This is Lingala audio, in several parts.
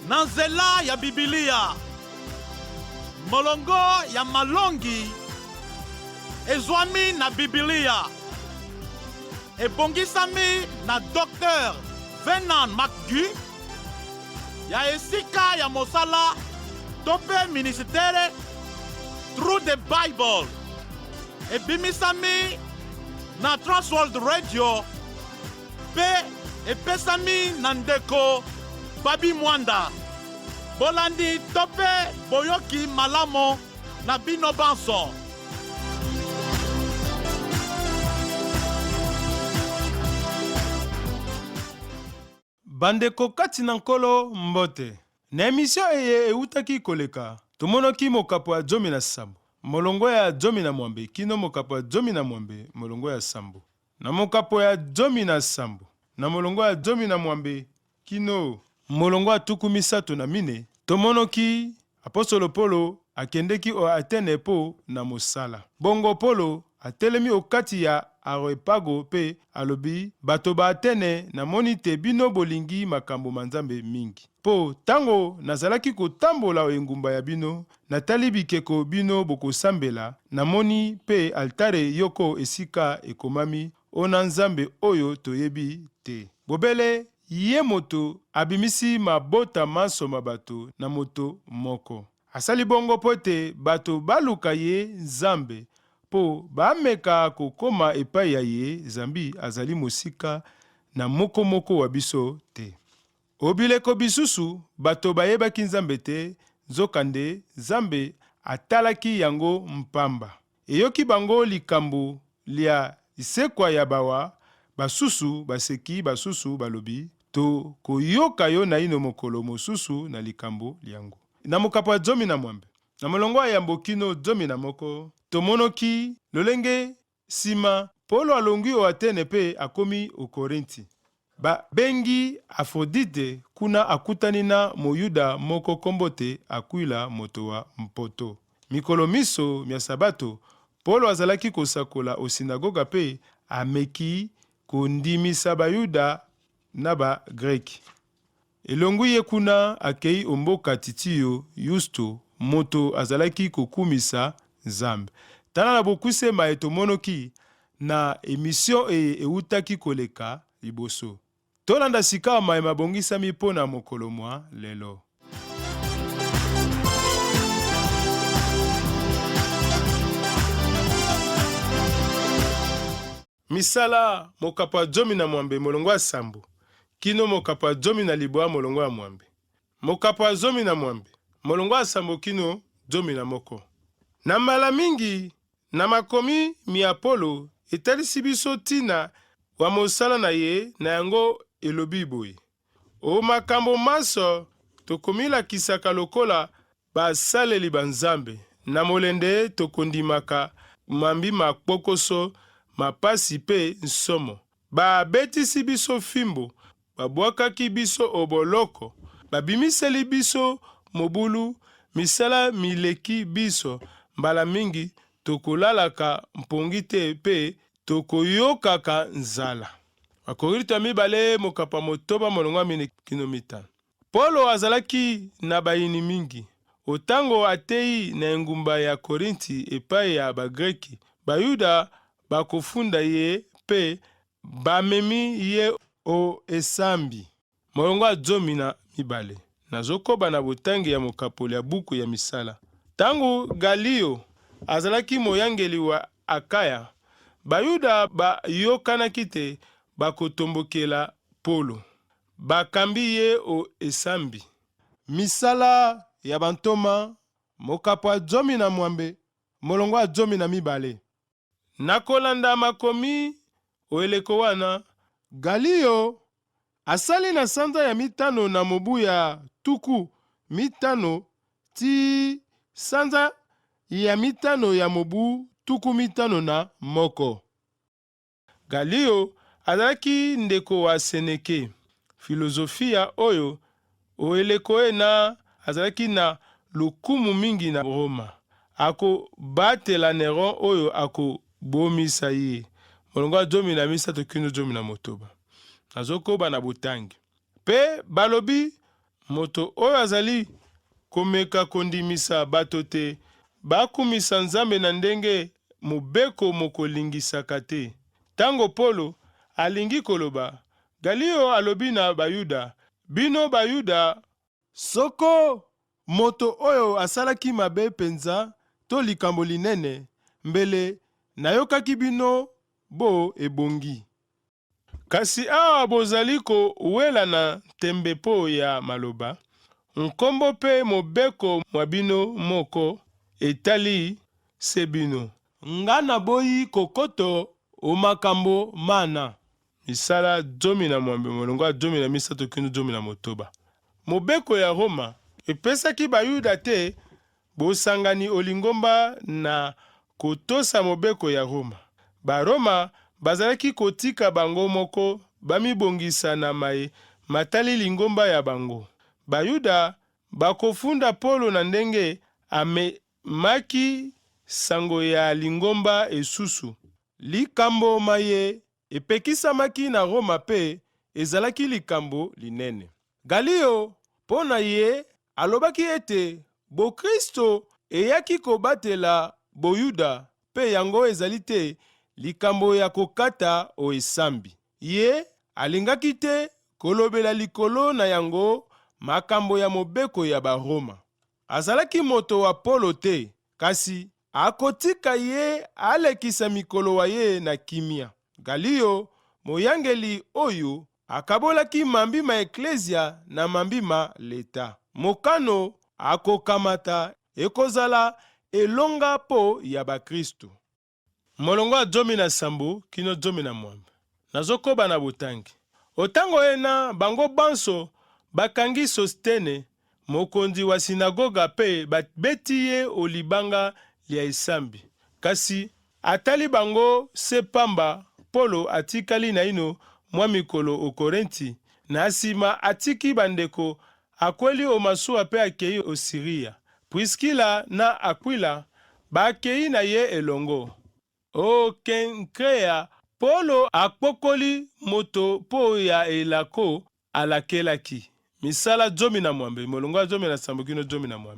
na nzela ya Bibilia. Molongo ya malongi ezwami na Bibilia. Ebongisami na Dr. Venan McGee ya esika ya mosala tope ministere Through the Bible. Ebimisami na Transworld Radio pe epesami na ndeko Babi Mwanda. Bolandi tope boyoki malamo na bino banso. Bandeko kati na nkolo mbote. Na emisio eye eutaki koleka. Tumonoki mokapo ya jomi na sambo. Molongo ya jomi na mwambe. Kino mokapo ya jomi na mwambe. Molongo ya sambo. Na mokapo ya jomi na sambo. Na molongo ya jomi na mwambe. Kino molongo ya tuku misato na mine. Tomonoki apostolo Polo akendeki o Atene po na mosala. Bongo Polo atelemi okati ya Areopago pe alobi bato ba Atene na monite bino bolingi makambo manzambe mingi. Po tango nazalaki kotambola engumba ya bino, natali bikeko bino bokosambela, namoni pe altare yoko esika ekomami ona nzambe oyo toyebi te. Bobele ye moto abimisi mabota maso bato na moto moko. Asali bongo pote bato baluka ye nzambe po bameka kokoma epai ya ye zambi azali mosika na moko wa biso te. Obileko bisusu bato bayebaki nzambe te, nzokande nzambe atalaki yango mpamba. Eyoki bango likambo lia isekwa ya bawa, basusu baseki basusu balobi to koyoka yo na ino mokolo mosusu na likambo liango. Na mokapo ya jomi na mwambe. Na molongo ya mbokino jomi na moko. Tomonoki lolenge sima Polo alongi o Atene pe akomi o Korinti. Ba bengi Afrodite kuna akutani na moyuda moko kombote Akwila moto wa mpoto. Mikolo miso mia sabato Polo azalaki kosakola o sinagoga pe ameki kondimisa bayuda na ba Greki. Elongu ye kuna akei omboka titiyo Yusto moto azalaki kokumisa Nzambe. Tana na bokuse maeto monoki na emission eutaki koleka liboso. Tolanda sika maema bongisami po na mokolo mwa lelo. Misala mokapa jomi na mwambe molongo ya sambo. Kino mokapa jomi na liboa molongo ya mwambe. Mokapa jomi na mwambe. Molongo ya sambo kino jomi na moko. Na mbala mingi na makomi mi Apolo etalisi biso tina wa mosala na ye na yango elobi boye. O makambo maso tokomila kisaka lokola basaleli banzambe. Na molende tokondimaka mambi makpokoso mapasi pe nsomo. Babetisi biso fimbo, babwakaki biso oboloko, babimiseli biso mobulu, misala mileki biso, mbala mingi tokolalaka mpongi te pe tokoyokaka nzala. Bakorinto mibale mokapa motoba molongo mine kino mitano. Polo azalaki na bayini mingi. Otango atei na engumba ya Korinti epai ya bagreki, bayuda bakofunda ye pe bamemi ye o esambi. Molongo jomi na mibale. Nazokoba na botangi ya mokapoli ya buku ya misala. Tango Galio azalaki moyangeli wa Akaya, bayuda bayokanaki te bakotombokela Polo. Bakambi ye o esambi. Misala ya bantoma, mokapo jomi na mwambe, molongo jomi na mibale. Nakolanda makomi o eleko wana, Galio asali na sanza ya mitano na mobu ya tuku mitano ti sanza ya mitano ya mobu tuku mitano na moko. Galio azalaki ndeko wa Seneke. Filosofia oyo oeleko na azalaki na lukumu mingi na Roma. Ako batela Neron oyo ako bomisa ye. Molongo jomi na misato kino jomi na motoba. Nazokoba na butangi. Pe balobi moto oyo azali komeka kondimisa bato te bakumisa Nzambe na ndenge mobeko mokolingisaka te. Tango Polo alingi koloba, Galio alobi na Bayuda, bino Bayuda, soko moto oyo asalaki mabe penza to likambo linene, mbele nayokaki bino bo ebongi. Kasi awa bozali kowela na tembe po ya maloba, nkombo pe mobeko mwa bino moko etali se bino. Nga naboyi kokoto o makambo mana. Misala 12 molongo ya 13 kino 19. Mobeko ya Roma epesaki Bayuda te bosangani olingomba na kotosa mobeko ya Roma. Baroma bazalaki kotika bango moko bamibongisa na matali lingomba ya bango. Bayuda bakofunda Polo na ndenge amemaki sango ya lingomba esusu. Likambo maye epekisamaki na Roma pe ezalaki likambo linene. Galio mpo na ye alobaki ete Bokristo eyaki kobatela Boyuda pe yango ezali te likambo ya kokata o esambi. Ye alingaki te kolobela likolo na yango makambo ya mobeko ya Baroma. Azalaki moto wa Polo te, kasi akotika ye alekisa mikolo wa ye na kimia. Galio moyangeli oyo akabolaki mambi ma eklezia na mambi ma leta. Mokano akokamata ekozala elonga po ya bakristo. Molongo ya 17 kino 18. Nazokoba na botangi. Otango ena bango banso bakangi Sostene, mokonzi wa sinagoga pe babeti ye olibanga lia esambi. Kasi atali bango se pamba, Polo atikali na ino mwa mikolo o Korenti, na asima atiki bandeko akweli o masuwa pe akei o Siria. Priskila na Aquila bakei na ye elongo. O Kenkrea, Polo akpokoli moto po ya elako alakelaki. Misala 17 molongo ya 17 kino 18.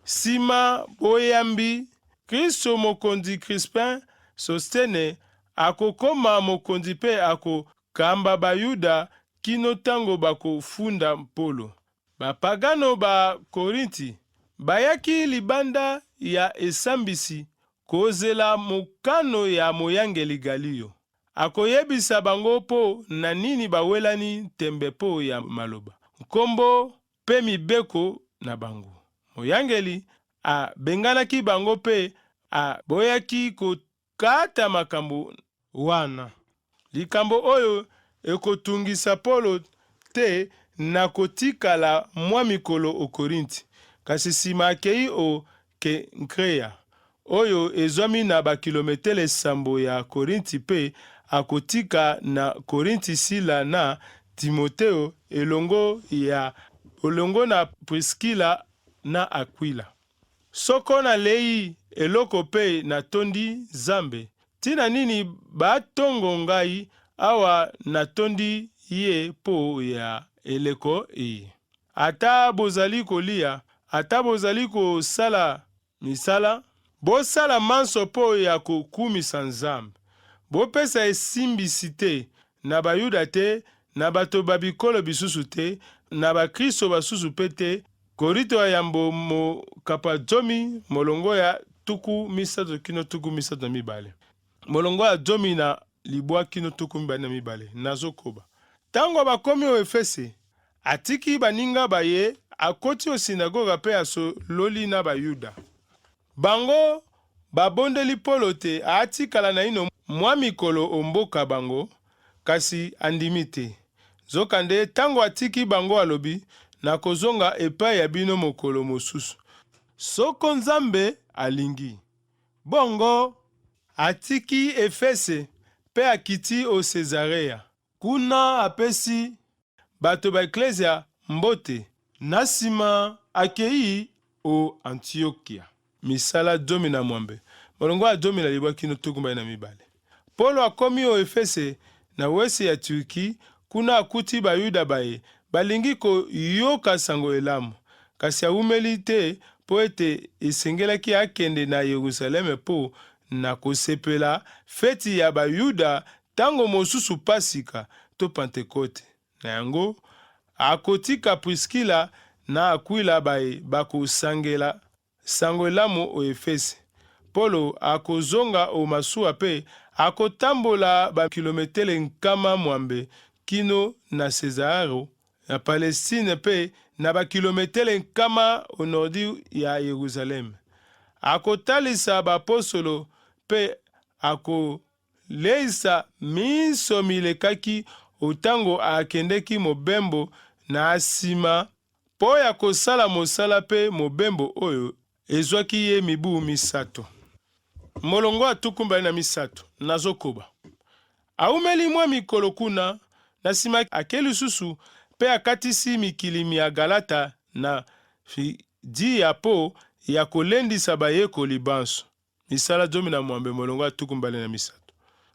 Sima boyambi Kristo mokonzi Crispin Sostene akokoma mokonzi pe akokamba Bayuda kino tango bakofunda Polo. Bapagano ba Korinti bayaki libanda ya esambisi kozela mokano ya moyangeli Galio. Akoyebisa bango po na nini bawelani tembe po ya maloba, nkombo pe mibeko na bango. Moyangeli abenganaki bango pe aboyaki kokata makambo wana. Likambo oyo ekotungisa Polo te na kotikala mwa mikolo o Korinti. Kasi sima akei o Kenkrea oyo ezwami na bakilometele sambo ya Korinti pe akotika na Korinti Sila na Timoteo elongo na Priskila na Aquila. Soko na lei eloko pe na tondi Zambe, tina nini batongo ngai awa na tondi ye po ya eleko e. Ata bozali kolia, ata bozali kosala misala, bosala manso po ya kokumisa Nzambe. Bopesa esimbisi te na Bayuda te, na bato babikolo bisusu te, na bakristo basusu pe te. Korito ya yambo mokapa 10 molongo ya tuku misato kino tuku misato na mibale. Molongo ya 10 na libwa kino tuku mibale na mibale. Nazokoba. Tango bakomi o Efese, atiki baninga baye, akoti o sinagoga pe asololi na Bayuda. Bango babondeli Polo te, atikala na ino mwa mikolo omboka bango, kasi andimi te. Zokande tango atiki bango alobi, na kozonga epai ya bino mokolo mosusu. Soko Nzambe alingi. Bongo atiki Efese pe akiti o Cesarea. Kuna apesi bato ba eklezia mbote. Nasima akei o Antiokia. Misala 17. Molongo ya 10 libwa kino tukumba na mibale. Polo akomi o Efese na wese ya Turki, kuna akuti Bayuda baye balingi koyoka sango elamu, kasi awumeli te mpo ete esengelaki akende na Yerusaleme mpo na kosepela feti ya Bayuda ntango mosusu Pasika to Pentekote. Na yango akotika Priskila na Akwila bakosangela sango elamu o Efese. Polo akozonga o masuwa mpe akotambola bakilometele nkama mwambe kino na Cesaro ya Palestine mpe na bakilometele nkama o nordi ya Yerusaleme. Akotalisa bapostolo mpe akoleisa miso milekaki otango akendeki mobembo na nsima mpo ya kosala mosala mpe mobembo oyo ezwaki ye mibu misato. Molongo atukumbali na misato nazokoba awumeli mwa mikolo kuna, na nsima ake lisusu mpe akatisi mikili ya Galata na Frigia mpo ya kolendisa bayekoli banso. Misala 17 molongo atukumbali na misato.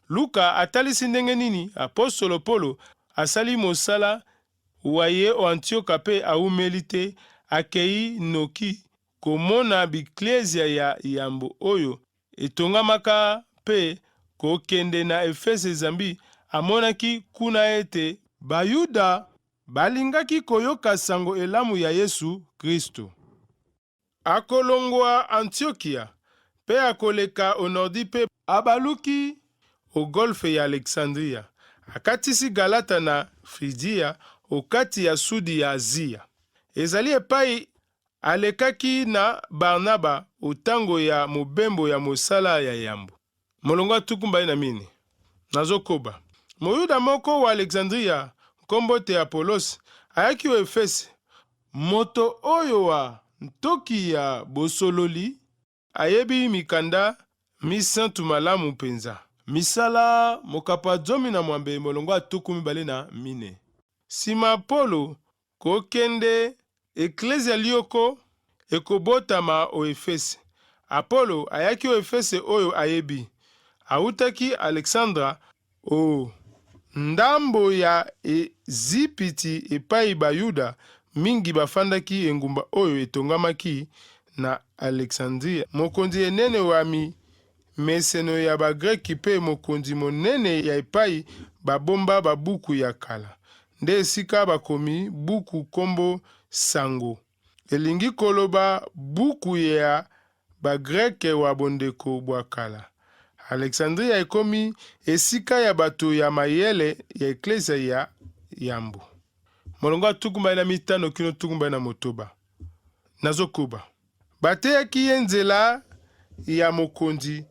Luka atalisi ndenge nini apostolo Polo asali mosala wa ye o Antioka mpe awumeli te akei noki komona biklezia ya yambo oyo etongamaka mpe kokende na Efese zambi amonaki kuna ete Bayuda balingaki koyoka sango elamu ya Yesu Kristo. Akolongwa Antiokia mpe akoleka o nordi mpe abaluki o golfe ya Alexandria. Akatisi Galata na Frigia okati ya sudi ya Azia. Ezali epai alekaki na Barnaba otango ya mobembo ya mosala ya yambo. Molongo atukumbali na mine nazokoba Moyuda moko wa Alexandria nkombo te Apolos ayaki o Efese. Moto oyo wa ntoki ya bosololi ayebi mikanda misantu malamu mpenza. Misala mokapa 17 molongo atukumbali na mine. Sima Polo kokende eklezia lioko ekobotama o Efese. Apolo ayaki o Efese oyo ayebi. Autaki Alexandra o ndambo ya Ezipiti epai Bayuda mingi bafandaki engumba oyo etongamaki na Alexandria. Mokonzi enene wa meseno ya Bagreki mpe mokonzi monene ya epai babomba babuku ya kala. Nde esika bakomi buku kombo sango. Elingi koloba buku ya Bagreke wa bondeko bwa kala. Alexandria ekomi esika ya bato ya mayele ya eklezia ya yambo. Molongo atukumbali na mitano kino tukumbali na motoba nazokuba bateyaki ye nzela ya mokonzi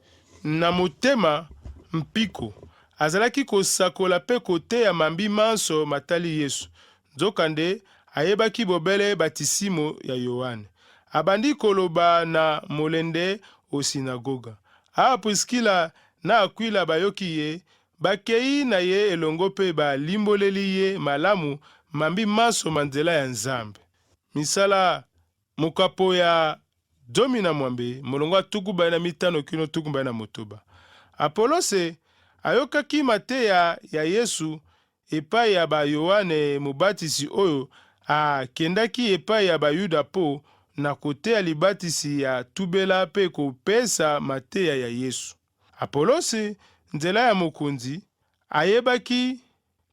na motema mpiko. Azalaki kosakola mpe koteya mambi manso matali Yesu. Nzokande ayebaki bobele batisimo ya Yohane. Abandi koloba na molende o sinagoga. Priskila na Akwila bayoki ye, bakei na ye elongo mpe balimboleli ye malamu mambi manso manzela ya Nzambe. Misala mokapo ya 17 molongo atukumbali na mitano kino tukumbali na motoba. Apolose ayokaki mateya ya Yesu epai ya ba Yohane mobatisi oyo akendaki epai ya Bayuda po na koteya libatisi ya tubela mpe kopesa mateya ya Yesu. Apolose nzela ya mokonzi ayebaki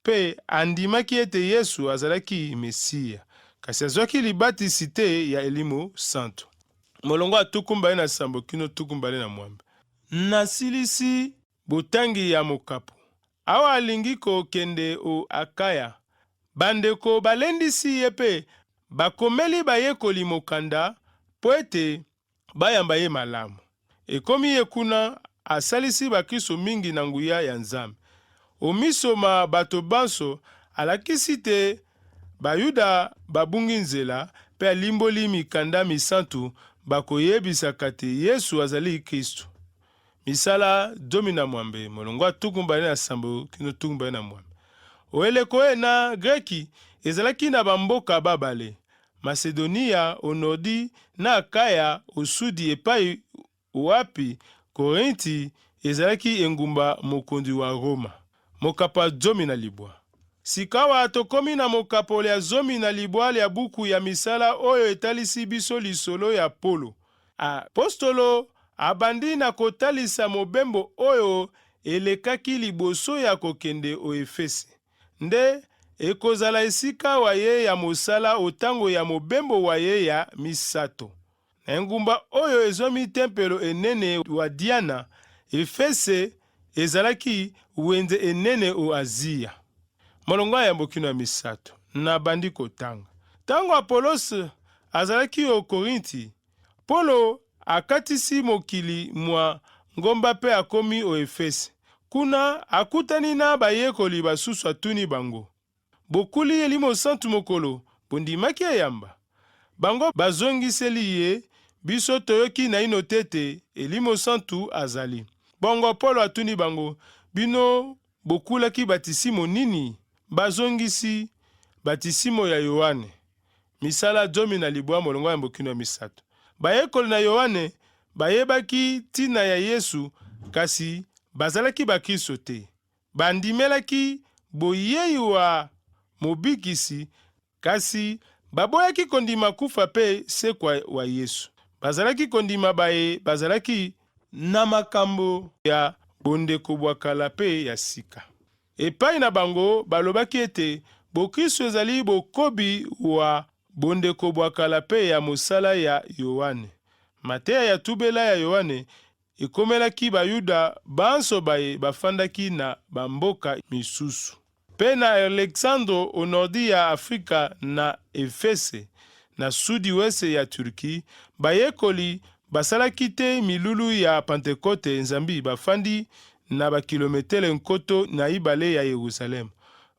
mpe andimaki ete Yesu azalaki Mesiya, kasi azwaki libatisi te ya Elimo Santo. Molongo atukumbali na sambo kino tukumbali na mwambe. Nasilisi botangi ya mokapo. Awa alingi kokende o Akaya. Bandeko balendisi ye mpe bakomeli bayekoli mokanda po ete bayamba ye malamu. Ekomi ye kuna asalisi bakristo mingi na nguya ya Nzambe. Omisoma bato banso alakisi te Bayuda babungi nzela mpe alimboli mikanda misantu bakoyebisaka te Yesu azali Kristo. Misala 17 molongo atukumbali na sambo kino tukumbali na mwambe. Oeleko na Greki ezalaki na bamboka babale. Macedonia o nordi na Akaya o sudi epai wapi Korinti ezalaki engumba mokonzi wa Roma. Mokapa 10. Sikawa tokomi na mokapoli ya zomi na libwali ya buku ya misala oyo etalisi biso lisolo ya Polo. Apostolo abandi na kotalisa mobembo oyo elekaki liboso ya kokende o Efese. Nde ekozala esika wa ye ya mosala otango ya mobembo wa ye ya misato. Na engumba oyo ezomi tempelo enene wa Diana, Efese ezalaki wenze enene o Azia. Molongo ya mbokino ya misato na bandi kotanga. Tango Apolos azalaki o Korinti, Polo akatisi mokili mwa ngomba pe akomi o Efese. Kuna akutani na bayekoli basusu atuni bango: bokuli elimo santu mokolo bondimaki eyamba? Bango bazongiseli ye: biso toyoki na ino tete elimo santu azali. Bongo Polo atuni bango: bino bokulaki batisimo nini? Bazongisi: batisimo ya Yohane. Misala 12 molongo ya mbokino ya misato. Bayekoli na Yohane bayebaki tina ya Yesu, kasi bazalaki bakristo te. Bandimelaki boyei wa mobikisi, kasi baboyaki kondima kufa pe sekwa wa Yesu. Bazalaki kondima baye bazalaki na makambo ya bondeko bwa kala pe ya sika. Epai na bango balobaki ete bokristo ezali bokobi wa bondeko bwa kala pe ya mosala ya Yohane. Mateya ya tubela ya Yohane ekomelaki bayuda banso baye bafandaki na bamboka misusu. Pe na Alexandro o nordi ya Afrika na Efese na sudi wese ya Turki, bayekoli basalaki te milulu ya Pentekote nzambi bafandi na bakilometele nkoto na ibale ya Yerusalemu.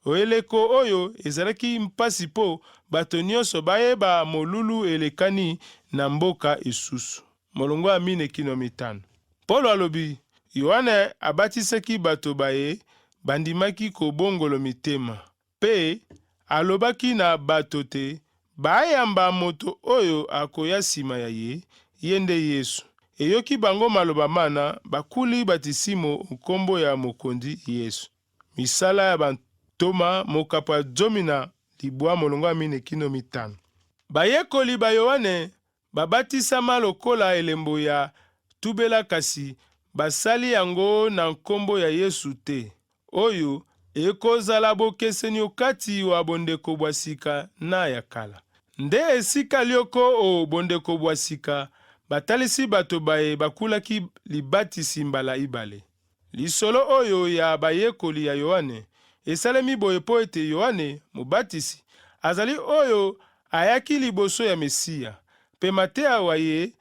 Oeleko oyo ezalaki mpasi po bato nyonso bayeba molulu elekani na mboka isusu. Molongo ya 4:5. Polo alobi: Yohane abatisaki bato baye bandimaki kobongolo mitema, pe alobaki na bato te bayamba moto oyo akoya nsima ya ye, ye nde Yesu. Eyoki bango maloba mana bakuli batisimo nkombo ya mokondi Yesu. Misala ya bantoma mokapo ya 12 molongo ya 4:5. Bayekoli ba Yohane babatisama lokola elembo ya tubela, kasi basali yango na nkombo ya Yesu te, oyo ekozala bokeseni kati wa bondeko bwa sika na ya kala. Nde esika lioko o bondeko bwa sika batalisi bato baye bakulaki libatisi mbala ibale. Lisolo oyo ya bayekoli ya Yohane esalemi boye po ete Yohane mobatisi azali oyo ayaki liboso ya Mesiya, pe mateya wa ye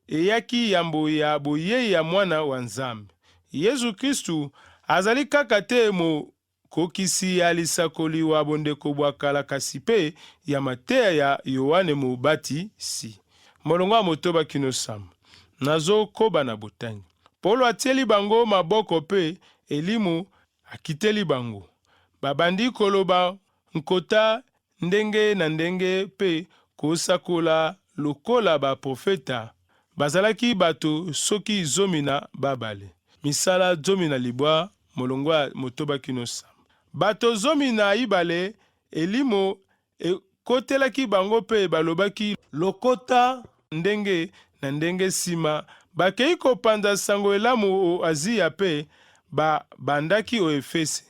eyaki yambo ya boyei ya mwana wa Nzambe. Yesu Kristu azali kaka te mokokisi ya lisakoli wa bondeko bwa kala, kasi pe ya mateya ya Yohane mobatisi. Molongo ya motoba kino samba. Nazo koba na botangi. Polo atieli bango maboko pe elimu akiteli bango. Babandi koloba nkota ndenge na ndenge pe kosakola lokola ba profeta. Bazalaki bato soki 12. Misala 12 molongo ya motoba kino samba. Bato 12 elimo ekotelaki bango pe balobaki lokota ndenge na ndenge sima. Bakei kopanza sango elamu o Azia pe bandaki o Efese.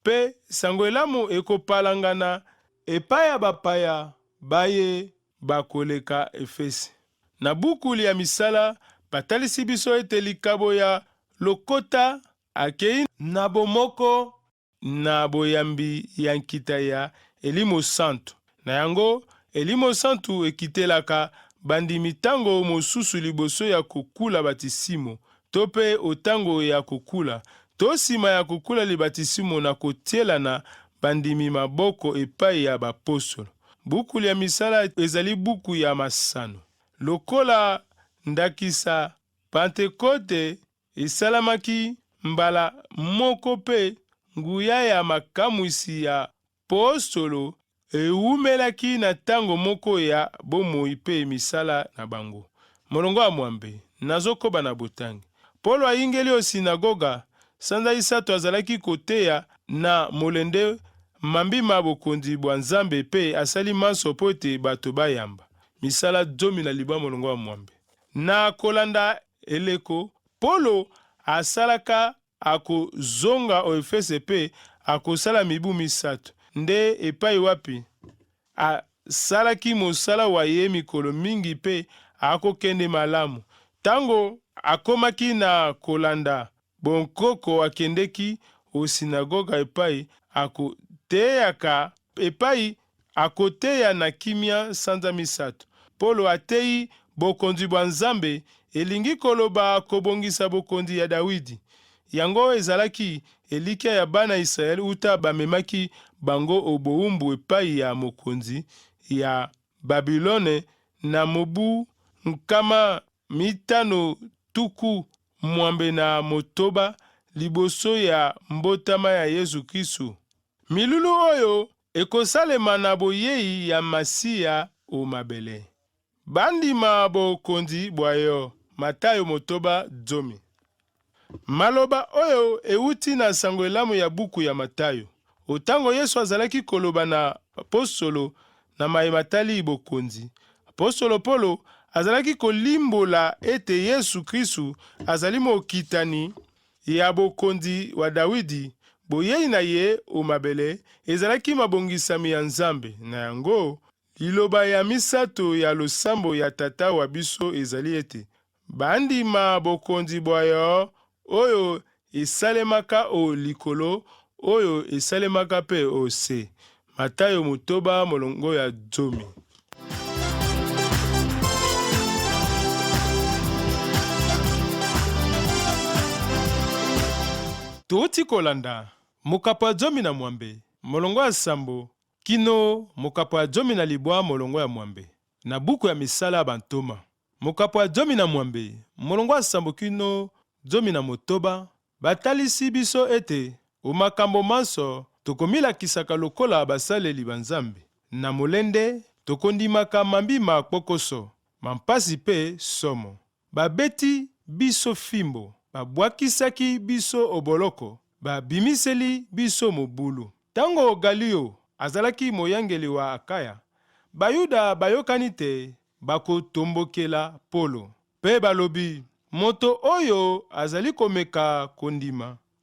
Pe sango elamu ekopalangana epai ya bapaya baye bakoleka Efese. Na bukuli ya misala batalisi biso ete likabo ya lokota akei na bomoko na boyambi ya nkita ya elimo santu. Na yango elimo santu ekitelaka bandimi tango mosusu liboso ya kokula batisimo, to pe otango ya kokula, to sima ya kokula libatisimo na kotiela na bandimi maboko epai ya bapostolo. Bukuli ya misala ezali buku ya masano. Lokola ndakisa Pentekote esalamaki mbala moko pe nguya ya makamwisi ya apostolo ewumelaki na tango moko ya bomoi pe misala na bango. Molongo ya mwambe, nazokoba na botangi. Polo ayingeli o sinagoga, sanza isato azalaki koteya na molende mambima bokonzi bwa Nzambe pe asali manso po ete bato bayamba. Misala 12 molongo wa mwambe. Na kolanda eleko, Polo asalaka akozonga o Efese pe akosala mibu misato. Nde epai wapi asalaki mosala wa ye mikolo mingi pe akokende malamu. Tango akomaki na kolanda bonkoko akendeki o sinagoga epai akoteyaka epai akoteya na kimia sanza misato. Polo atei bokonzi bwa Nzambe elingi koloba kobongisa bokonzi ya Dawidi. Yango ezalaki elikia ya bana Israeli uta bamemaki bango obowumbu epai ya mokonzi ya Babilone na mobu 530 na motoba liboso ya mbotama ya Yesu Kristu. Milulu oyo ekosalema na boyei ya Masiya o mabele. Bandima bokonzi bwayo. Matayo motoba 10. Maloba oyo euti na sango elamu ya buku ya Matayo. Otango Yesu azalaki koloba na apostolo na mayematali bokonzi. Apostolo Polo azalaki kolimbola ete Yesu Kristu azali mokitani ya bokonzi wa Dawidi. Boyei na ye o mabele ezalaki mabongisami ya Nzambe. Na yango liloba ya misato ya losambo ya tata wa biso ezali ete bandima bokonzi bwayo oyo esalemaka o likolo oyo esalemaka pe o se. Matayo motoba molongo ya 10. Touti kolanda mokapo ya 12 molongo ya sambo kino mokapo ya 12 molongo ya mwambe. Na buku ya misala ya bantoma mokapo ya 12 molongo ya sambo kino 18 batalisi biso ete o makambo manso tokomilakisaka lokola basaleli banzambe. Na molende tokondimaka mambima kpokoso mampasi pe somo. Babeti biso fimbo, babwakisaki biso oboloko, babimiseli biso mobulu. Tango Galio azalaki moyangeli wa Akaya, Bayuda bayokani te bakotombokela Polo. Pe balobi, moto oyo azali komeka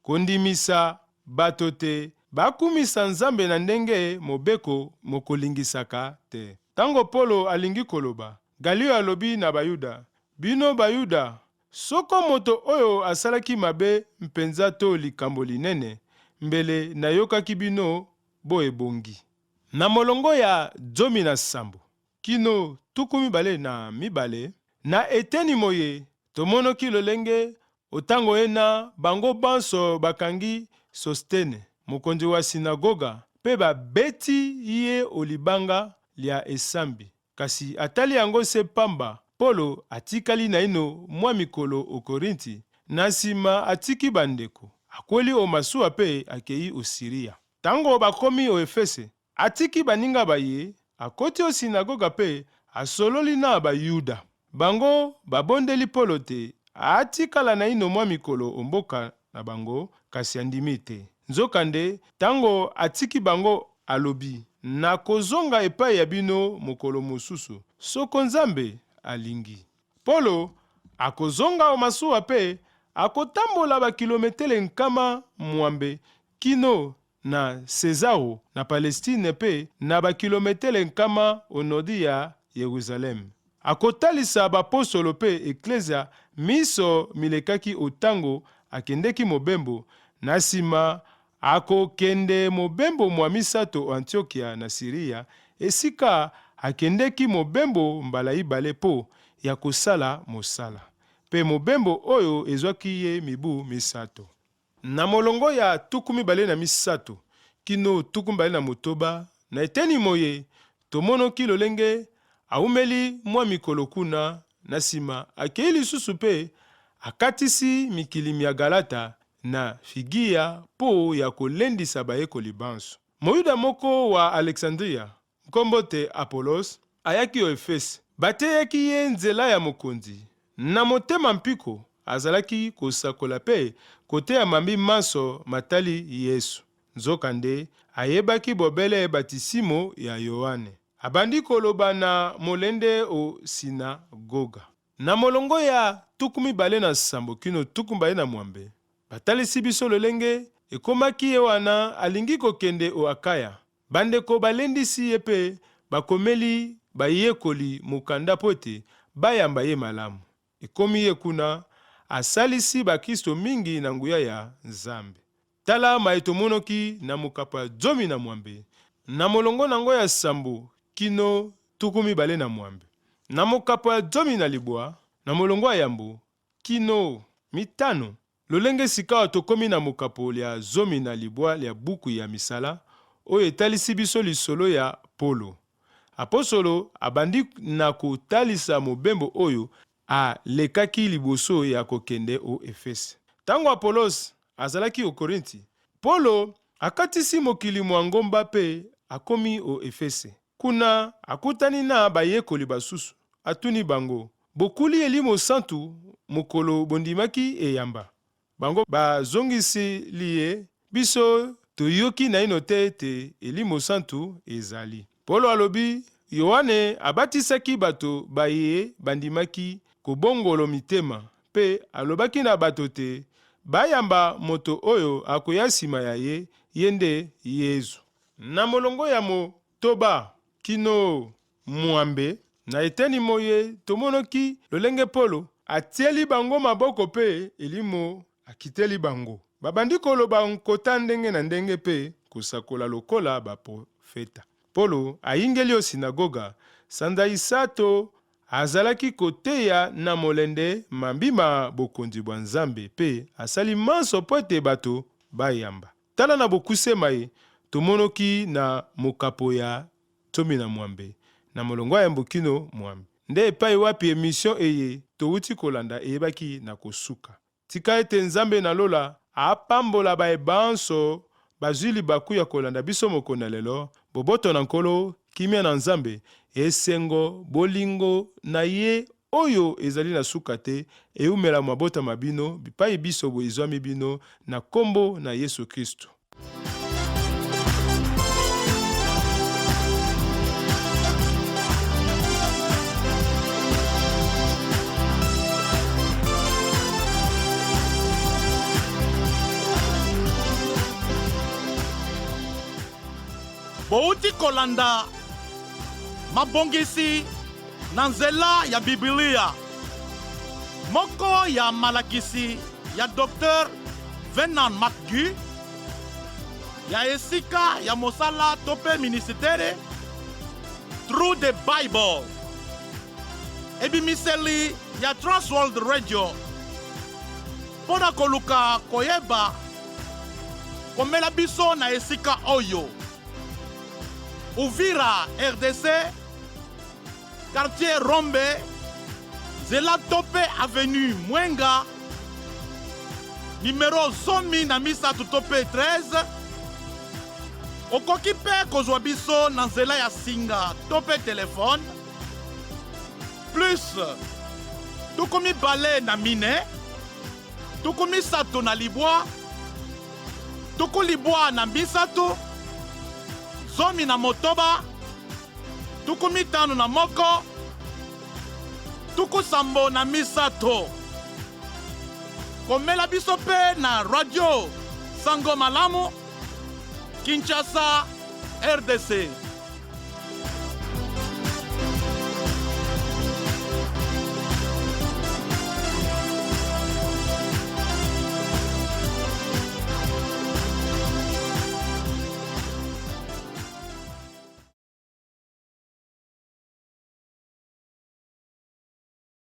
kondimisa bato te, bakumisa Nzambe na ndenge mobeko mokolingisaka te. Tango Polo alingi koloba, Galio alobi na Bayuda, bino Bayuda, soko moto oyo asalaki mabe mpenza to likambo linene, mbele nayokaki bino bo ebongi. Na molongo ya 17 kino 22 na eteni moye tomonoki lolenge otango ena bango banso bakangi Sostene mokonzi wa sinagoga pe babeti ye olibanga lia esambi. Kasi atali yango se pamba Polo atikali na ino mwa mikolo o Korinti, na nsima atiki bandeko akweli o masuwa pe akei o Siria. Tango bakomi o Efese atiki baninga baye akoti o sinagoga pe asololi na Bayuda. Bango babondeli Polo te, atikala na ino mwa mikolo omboka na bango kasi andimi te. Nzokande tango atiki bango alobi, na kozonga epai ya bino mokolo mosusu soko Nzambe alingi. Polo akozonga o masuwa pe akotambola bakilometele 10 kino na Cesaro na Palestine pe na bakilometele 10 onodi ya Yerusalem. Akotalisa bapostolo pe eklesia miso milekaki otango akendeki mobembo, na nsima akokende mobembo mwa misato Antiokia na Siria, esika akendeki mobembo mbala ibale po ya kosala mosala. Pe mobembo oyo ezwaki ye mibu misato. Na molongo ya 23 kino 29 na eteni moye tomonoki lolenge aumeli mwa mikolo kuna, na nsima akei lisusu pe akatisi mikili ya Galata na Figia po ya kolendisa bayekoli banso. Moyuda moko wa Alexandria nkombo te Apolos ayaki o Efese. Bateyaki ye nzela ya mokonzi. Na motema mpiko azalaki kosakola pe koteya mambi manso matali Yesu. nzokande ayebaki bobele batisimo ya Yohane. Abandi koloba na molende o sinagoga. Na molongo ya 27 kino 27 batalisi biso lolenge ekomaki ye wana alingi kokende o Akaya. Bandeko balendisi ye pe bakomeli bayekoli mukanda pote bayamba ye malamu. Ekomi ye kuna asalisi bakristo mingi na nguya ya Nzambe. Tala maeto monoki na mokapo ya 12 na molongo nango ya sambo kino 27. Na mokapo ya 19 na molongo ya yambo kino 5 lolenge sikawa tokomi na mokapo ya 19 ya buku ya misala oyo etalisi biso lisolo ya Polo. Apostolo abandi na kotalisa mobembo oyo alekaki liboso ya kokende o Efese. Tango Apolos azalaki o Korinti, Polo akatisi mokili mwa ngomba pe akomi o Efese. Kuna akutani na bayekoli basusu, atuni bango: bokuli elimo santu mokolo bondimaki eyamba? Bango bazongisili ye: biso toyoki na ino te ete elimo santu ezali. Polo alobi Yohane abatisaki bato baye bandimaki kobongolo mitema, pe alobaki na bato te bayamba moto oyo akoya nsima ya ye, yende Yesu. Na molongo ya motoba kino mwambe na eteni moye tomonoki lolenge Polo atieli bango maboko pe elimo akiteli bango. Babandi koloba nkota ndenge na ndenge pe kosakola lokola baprofeta. Polo ayingeli o sinagoga sanda isato azalaki koteya na molende mambima bokonzi bwa Nzambe pe asali manso po ete bato bayamba. Tala na bokusema ye tomonoki na mokapo ya 12 na molongo ya mbokino mwambe. Nde epai wapi emission eye touti kolanda eyebaki na kosuka. Tika ete Nzambe na lola apambola baebanso bazwili baku ya kolanda biso mokona lelo, boboto na nkolo kimia na Nzambe, esengo, bolingo na ye oyo ezali na suka te, eumela mabota mabino, bipai biso bo izwami bino, na kombo na Yesu Kristo. Bouti kolanda mabongisi na nzela ya Biblia. Moko ya malakisi ya Dr. Venant McGee, ya esika ya mosala tope ministere Through the Bible. Ebimiseli ya Transworld Radio. Pona koluka koyeba komela biso na esika oyo. Uvira, RDC, quartier Rombe, Zela Tope Avenue Mwenga, numéro 10 na misa Tope 13, okoki pe kozwa biso na nzela ya singa Tope téléphone, plus tukumi bale na mine, tukumi sato na libwa, tuku libwa na bisatu, zomi na motoba, tuku mitano na moko, tuku sambo na misato. Komela biso pe na radio Sango Malamu, Kinshasa, RDC.